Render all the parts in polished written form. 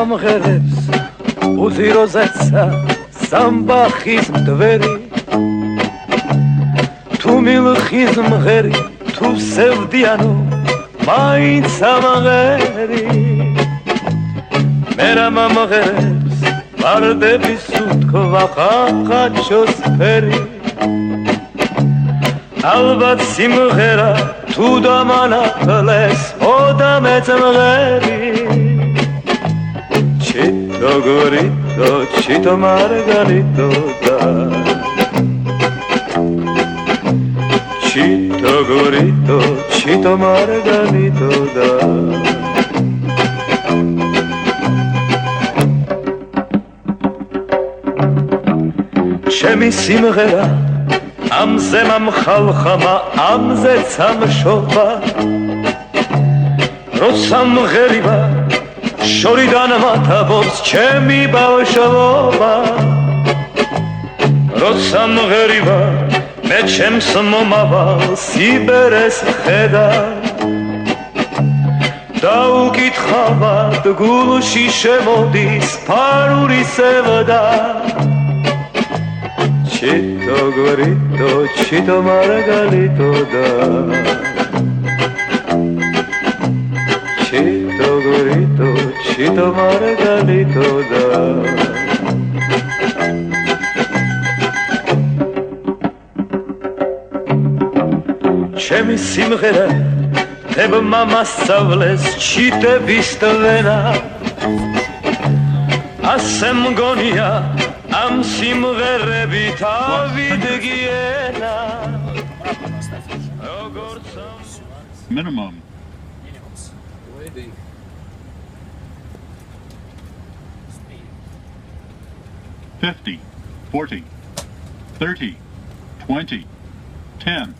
ამღერებს უძიროზეცა სამბახის მდვერი თუ მილხის მღერი თუ სევდიანო მაინც ამღერი მერამ ამღერებს ვარდების უთქვა ხახაჩოს ფერი ალბათ სიმღერა თუ დამანახლეს ოდამეც მღერი ჩიტო გორიტო ჩიტო მარგალიტო და ჩიტო გორიტო ჩიტო მარგალიტო და ჩემი სიმღერა ამზე მამხალხამა ამზე სამშობა როცა მღერივა შორიდან მათაბობს ჩემი ბავშვობა როცა მღერივა მე ჩემს მომავალ სიბერეს ხედა დაუკითხავად გულში შემოდის ფარული სევდა ჩიტო გორიტო ჩიტო მარგალიტო და ჩიტო გორიტო ჩიტო მარგალიტო და ჩემი სიმღერა დებმა მასწავლეს ჩიტების ტვენა ასე მგონია ამ სიმღერებით ავიდგიენა როგორც minimum 50 40 30 20 10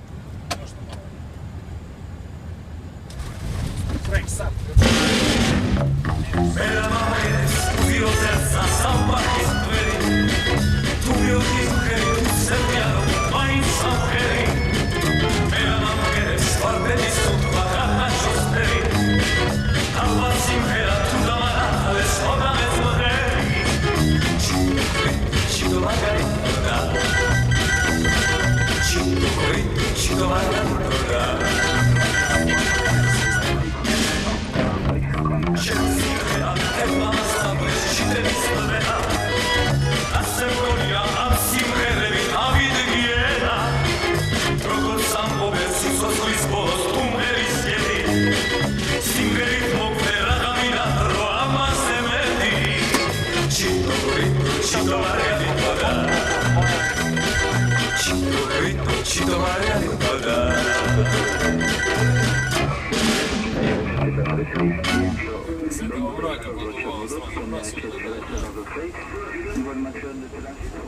Chito Margalitto da